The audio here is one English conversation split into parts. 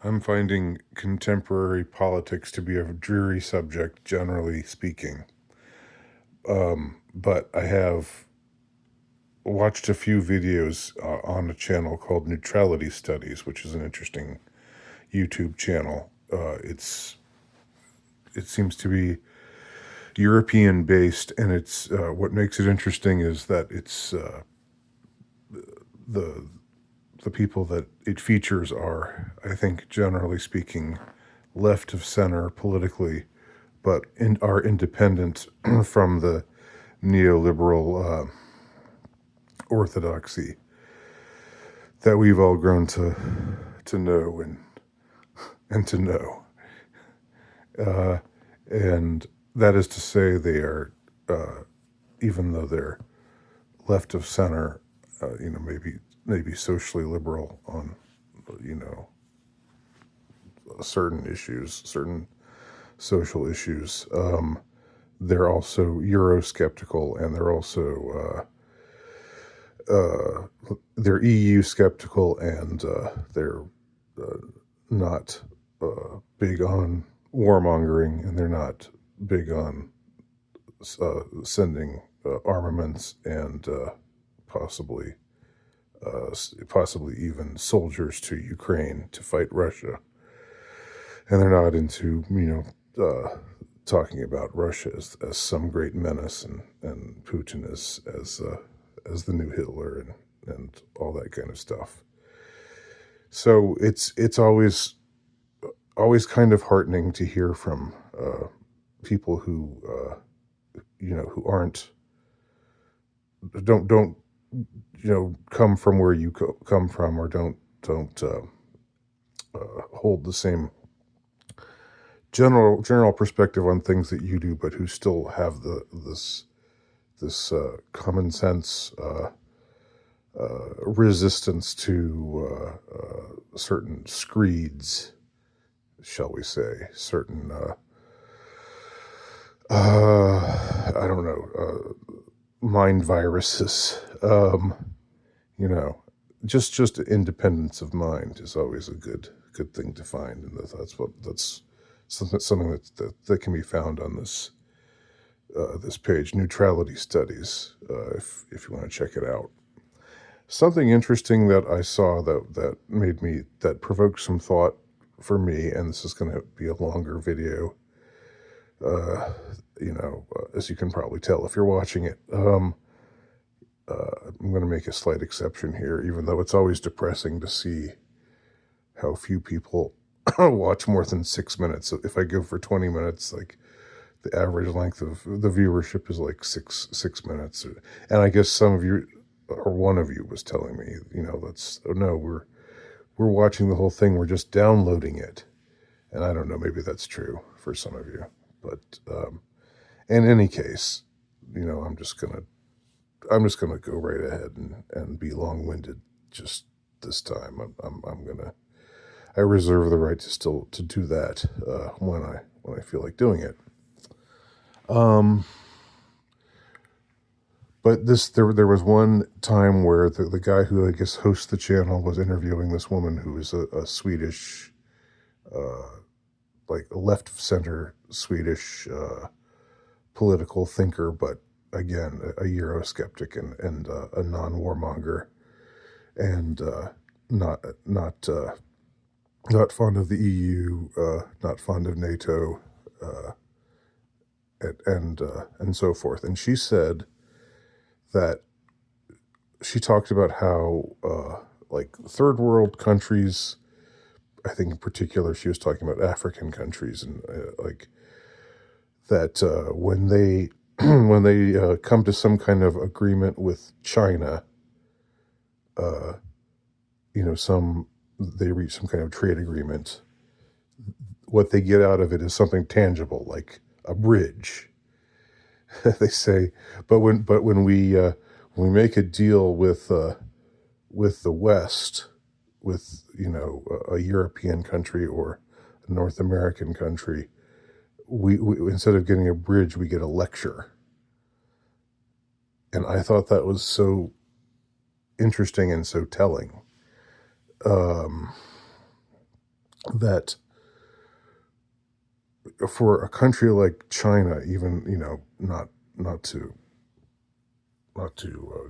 I'm finding contemporary politics to be a dreary subject, generally speaking. But I have watched a few videos on a channel called Neutrality Studies, which is an interesting YouTube channel. It seems to be European based, and it's what makes it interesting is that it's the the people that it features are, I think, generally speaking, left of center politically, but are independent from the neoliberal orthodoxy that we've all grown to know and to know. And that is to say, they are, even though they're left of center, maybe socially liberal on, you know, certain issues, certain social issues. They're also Eurosceptical, and they're EU skeptical, and they're not big on warmongering, and they're not big on sending armaments and possibly possibly even soldiers to Ukraine to fight Russia, and they're not into talking about Russia as some great menace, and Putin as the new Hitler, and all that kind of stuff. So it's always kind of heartening to hear from people who who aren't don't come from where you come from, or don't hold the same general perspective on things that you do, but who still have this common sense resistance to certain screeds, shall we say, certain I don't know, mind viruses. You know, just independence of mind is always a good thing to find, and that's something that can be found on this page, Neutrality Studies, if you want to check it out. Something interesting that I saw that provoked some thought for me, and this is going to be a longer video. As you can probably tell if you're watching it. I'm going to make a slight exception here, even though it's always depressing to see how few people watch more than 6 minutes. So if I go for 20 minutes, like the average length of the viewership is like six minutes. And I guess some of you, or one of you, was telling me, no, we're watching the whole thing. We're just downloading it, and I don't know. Maybe that's true for some of you, but in any case, I'm just gonna go right ahead and be long winded. Just this time, I'm gonna I reserve the right to do that when I feel like doing it. Um, but there was one time where the guy who I guess hosts the channel was interviewing this woman who is a Swedish, like a left of center Swedish political thinker, but again a Eurosceptic, and a non warmonger, and not fond of the EU, not fond of NATO, uh, and so forth. And she said that she talked about how like third world countries, I think in particular she was talking about African countries, and like that when they when they come to some kind of agreement with China, uh, some they reach some kind of trade agreement. What they get out of it is something tangible, like a bridge. They say, but when we make a deal with the West, with a European country or a North American country, we instead of getting a bridge, we get a lecture. And I thought that was so interesting and so telling. Um, that for a country like China, even, not to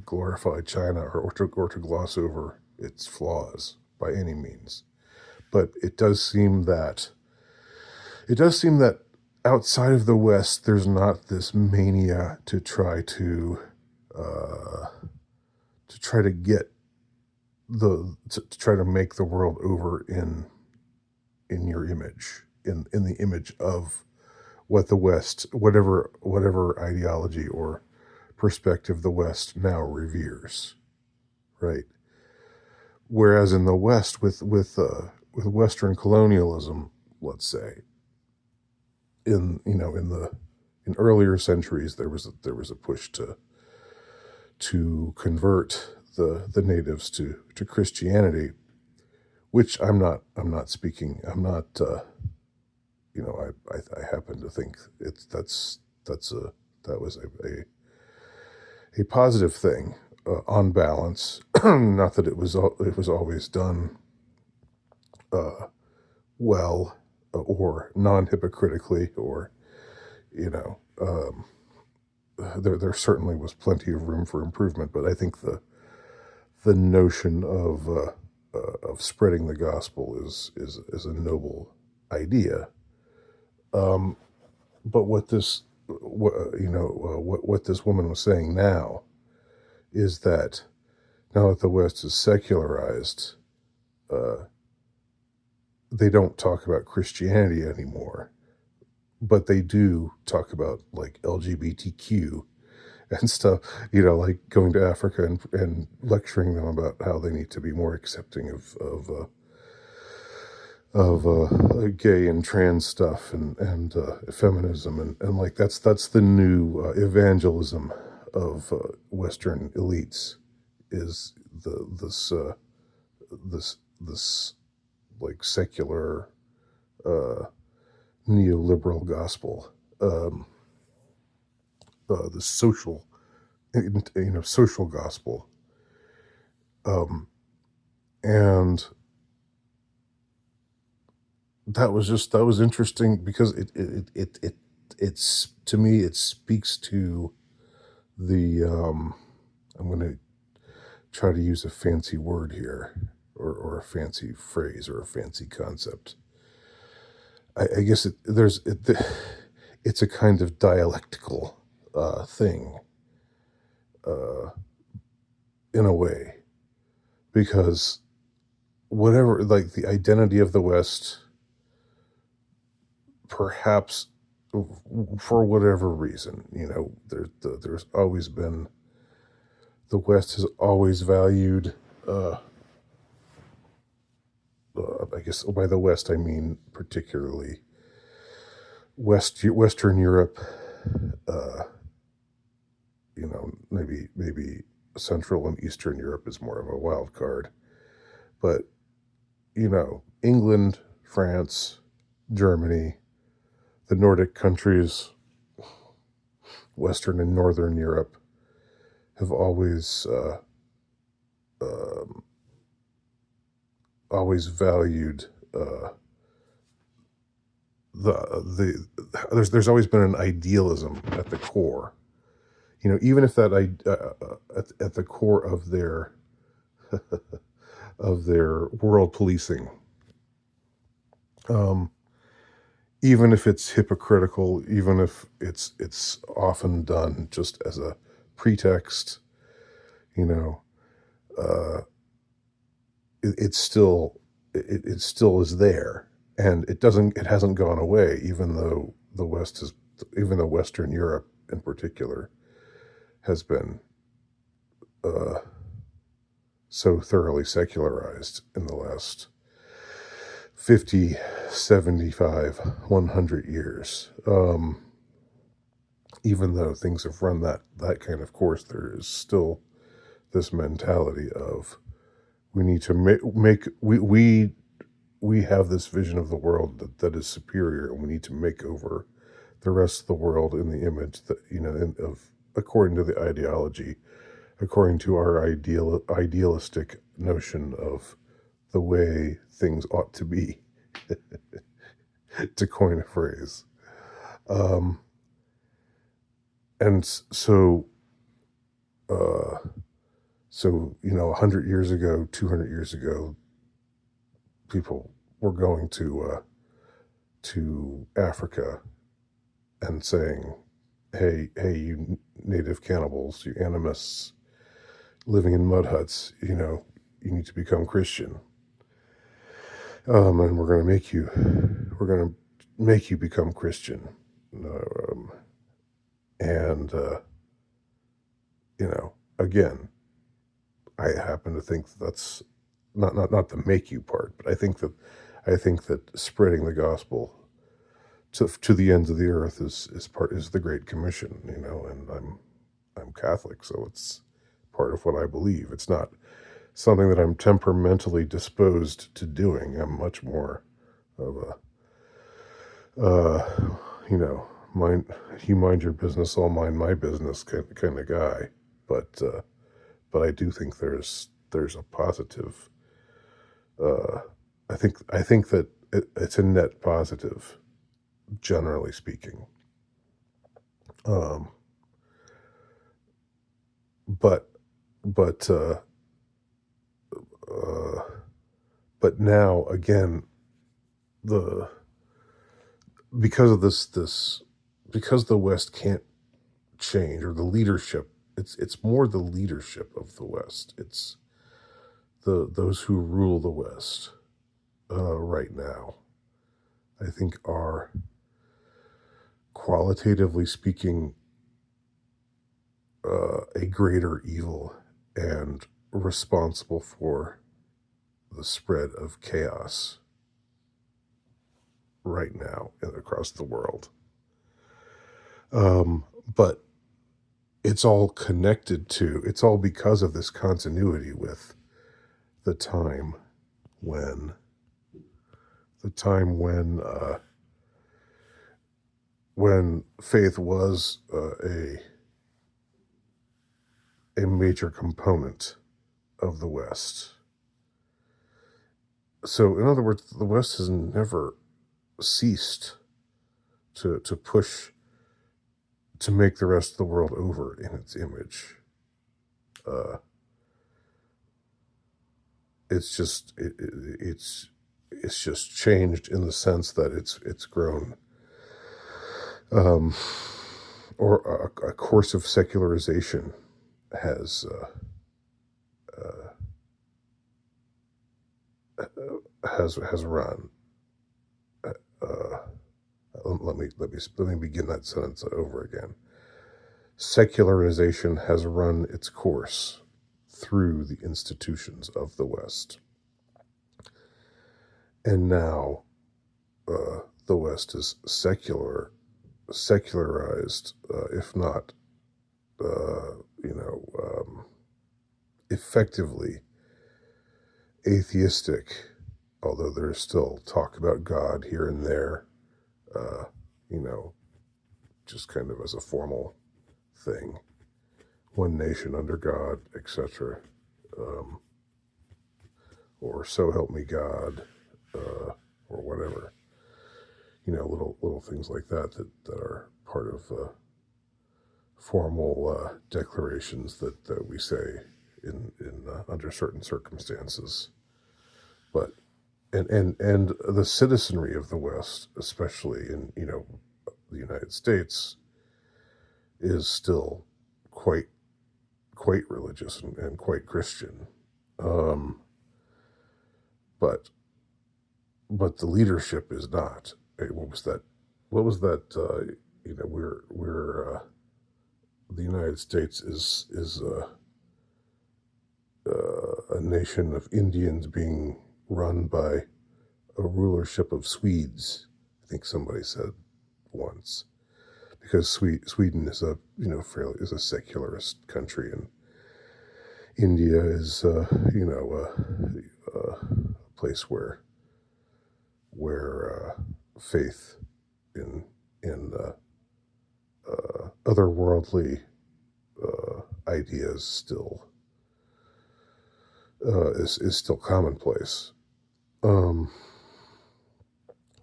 glorify China, or to gloss over its flaws by any means, but it does seem that outside of the West, there's not this mania uh, to try to get to try to make the world over in your image, in the image of what the West, whatever ideology or perspective the West now reveres, right? Whereas in the West, with Western colonialism, let's say, in earlier centuries, there was a push to convert the natives to Christianity, which I'm not speaking. I'm not. I happen to think that's a that was a positive thing, on balance. Not that it was always done uh, well, or non-hypocritically, or you know there certainly was plenty of room for improvement. But I think the notion of spreading the gospel is a noble idea. Um, but what this woman was saying now is that now that the West is secularized, uh, they don't talk about Christianity anymore, but they do talk about like LGBTQ and stuff. Like going to Africa and lecturing them about how they need to be more accepting of gay and trans stuff, and feminism, and like that's the new evangelism of Western elites, is this like secular uh, neoliberal gospel, um, the social gospel, um, and that was interesting because it's, to me, it speaks to the I'm going to try to use a fancy word here, or a fancy phrase, or a fancy concept. I guess it's a kind of dialectical thing, uh, in a way, because whatever, like, the identity of the West, perhaps, for whatever reason, there's always been, the West has always valued, uh, I guess by the West I mean particularly Western Europe, uh, maybe Central and Eastern Europe is more of a wild card, but England, France, Germany, the Nordic countries, Western and Northern Europe, have um, always valued, uh, there's always been an idealism at the core. Even if at the core of their world policing, um, even if it's hypocritical, even if it's often done just as a pretext, you know, uh, it still is there, and it hasn't gone away, even though Western Europe in particular has been uh, so thoroughly secularized in the last 50, 75, 100 years. Even though things have run that kind of course, there is still this mentality of, we need to make we have this vision of the world that is superior, and we need to make over the rest of the world in the image that, of, according to the ideology, according to our idealistic notion of the way things ought to be. to coin a phrase. Um, and so, uh, so 100 years ago, 200 years ago, people were going to Africa and saying, hey, you native cannibals, you animists living in mud huts, you need to become Christian. And we're going to make you become Christian. And, again, I happen to think that's not the make you part, but I think that spreading the gospel to the ends of the earth is the Great Commission, and I'm Catholic, so it's part of what I believe. It's not something that I'm temperamentally disposed to doing. I'm much more of uh, you know, mind you mind your business, I'll mind my business kind of guy. But I do think there's a positive. Uh, I think that it's a net positive, generally speaking. Um, but but uh, uh, but now again, the because of this because the West can't change, or the leadership, it's more the leadership of the West. It's those who rule the West right now, I think, are, qualitatively speaking, a greater evil and responsible for the spread of chaos right now across the world. But it's all because of this continuity with the time when the time when faith was a major component of the West. So, in other words, the West has never ceased to push to make the rest of the world over in its image. Uh, it's just changed in the sense that it's grown, um, or a course of secularization has has run. Uh, let me begin that sentence over again. Secularization has run its course through the institutions of the West, and now the West is secularized, if not, uh, you know, effectively atheistic. Although there's still talk about God here and there, uh, you know, just kind of as a formal thing, one nation under God, etc., um, or so help me God, or whatever. Little things like that are part of formal declarations that we say in under certain circumstances. But and the citizenry of the West, especially in the United States, is still quite quite religious and quite Christian. Um, but but the leadership is not. Hey, what was that? What was that? We're the United States is a nation of Indians being run by a rulership of Swedes. I think somebody said once, because Sweden is a secularist country, and India is a place where faith in otherworldly ideas is still commonplace. Um,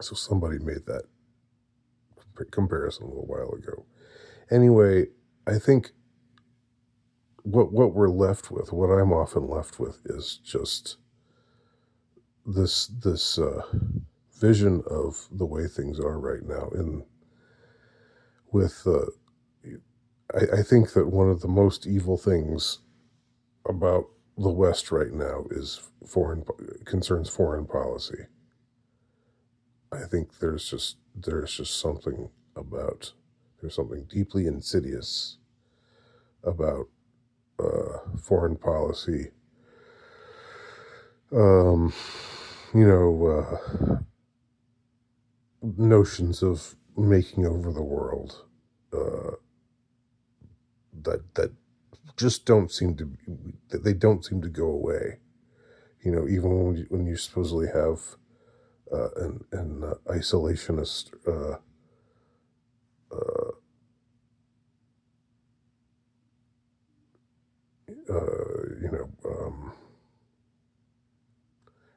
So somebody made that comparison a little while ago. Anyway, I think what we're left with, what I'm often left with, is just this vision of the way things are right now. And with I think that one of the most evil things about the West right now is concerns foreign policy. I think there's just something about there's something deeply insidious about foreign policy. Um, you know, notions of making over the world uh, that just don't seem to they don't seem to go away. Even when you supposedly have an isolationist uh,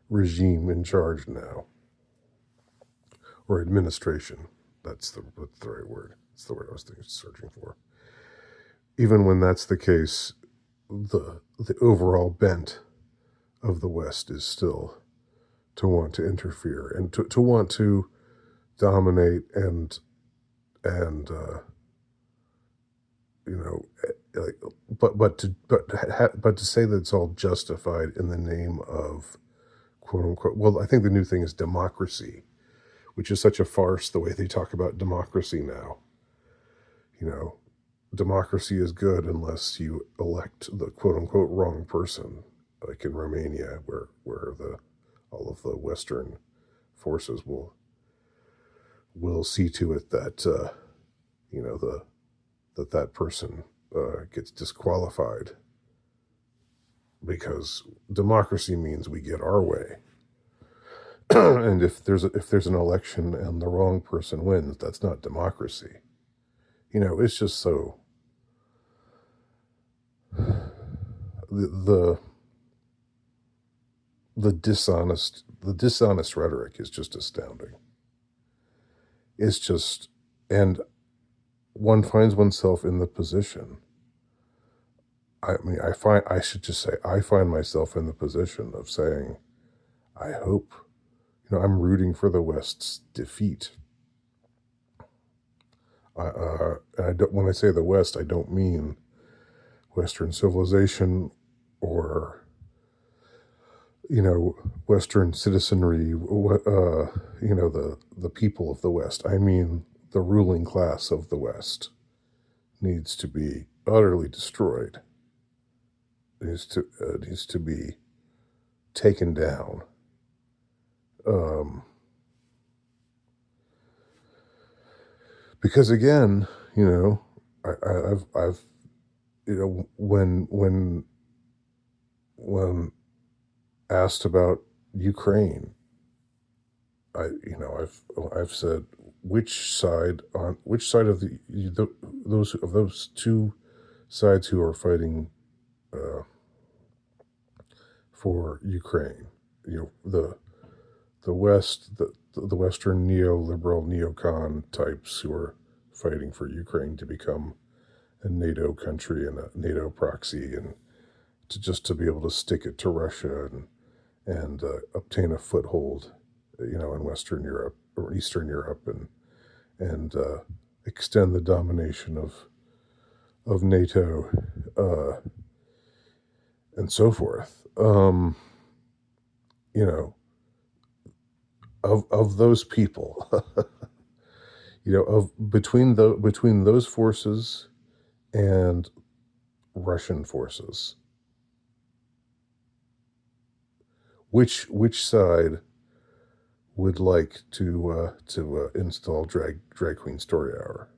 regime in charge now, or administration. That's the right word. It's the word I was searching for. Even when that's the case, the overall bent of the West is still to want to interfere and to want to dominate and like, but to say that it's all justified in the name of quote unquote. Well, I think the new thing is democracy, which is such a farce. The way they talk about democracy now, you know, democracy is good unless you elect the quote unquote wrong person, like in Romania, where the all of the Western forces will see to it that you know the that person gets disqualified, because democracy means we get our way. And if there's an election and the wrong person wins, that's not democracy. It's just so the the dishonest rhetoric is just astounding. It's just, and one finds oneself in the position. I should just say, I find myself in the position of saying, I hope, I'm rooting for the West's defeat. When I say the West, I don't mean Western civilization or Western citizenry, the people of the West. I mean the ruling class of the West needs to be utterly destroyed. Needs to be taken down. Because again, I've when asked about Ukraine, I've said, which side of those two sides who are fighting uh, for Ukraine, the West, the Western neoliberal neocon types who are fighting for Ukraine to become a NATO country and a NATO proxy, and to be able to stick it to Russia and obtain a foothold, in Western Europe or Eastern Europe, and extend the domination of NATO, and so forth. You know, of those people, of between those forces and Russian forces, which side would like to install drag queen story hour?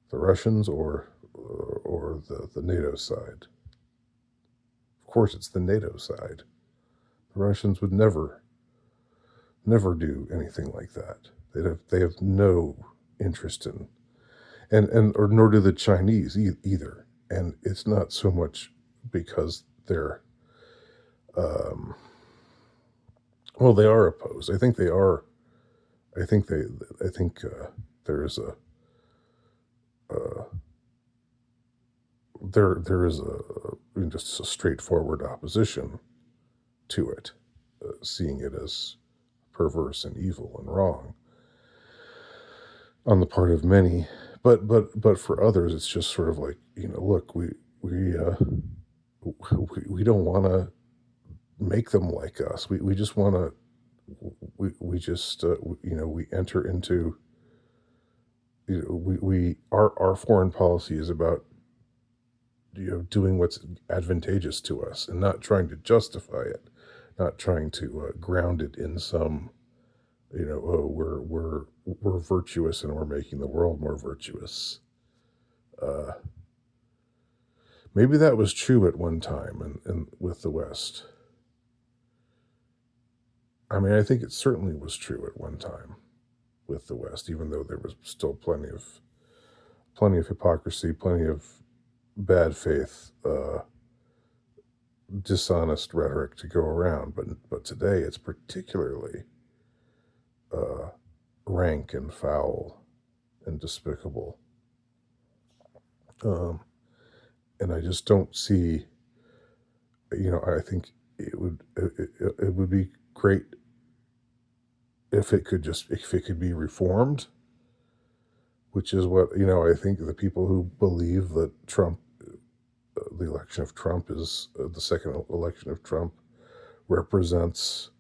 The Russians or the NATO side? Of course, it's the NATO side. The Russians would never do anything like that. They have no interest in, or nor do the Chinese either. And it's not so much because they're Well, they are opposed. I think they are. I think they. I think there is a. Uh, there is just a straightforward opposition to it, seeing it as perverse and evil and wrong on the part of many. But for others, it's just sort of like, look, we don't want to make them like us. We just want to we just we enter into we our foreign policy is about doing what's advantageous to us and not trying to justify it, not trying to ground it in some oh, we're virtuous and we're making the world more virtuous. Uh, Maybe that was true at one time, and with the West. I mean, I think it certainly was true at one time with the West, even though there was still plenty of hypocrisy, plenty of bad faith, dishonest rhetoric to go around. But today it's particularly uh, rank and foul and despicable. Um, and I just don't see. I think it would be great if it could be reformed, which is what I think the people who believe that the election of Trump is the second election of Trump represents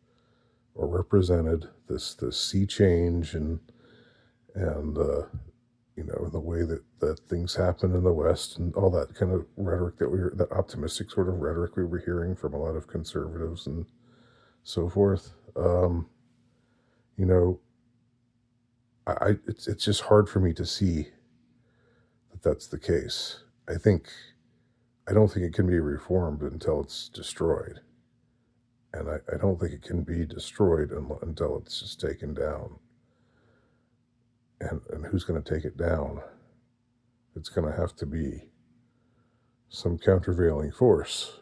or represented this sea change and the way that things happen in the West and all that kind of rhetoric that optimistic sort of rhetoric we were hearing from a lot of conservatives and so forth. You know, it's just hard for me to see that that's the case. I don't think it can be reformed until it's destroyed, and I don't think it can be destroyed until it's just taken down. And who's going to take it down? It's going to have to be some countervailing force.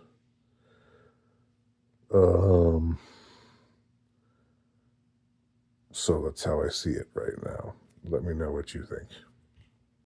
So that's how I see it right now. Let me know what you think.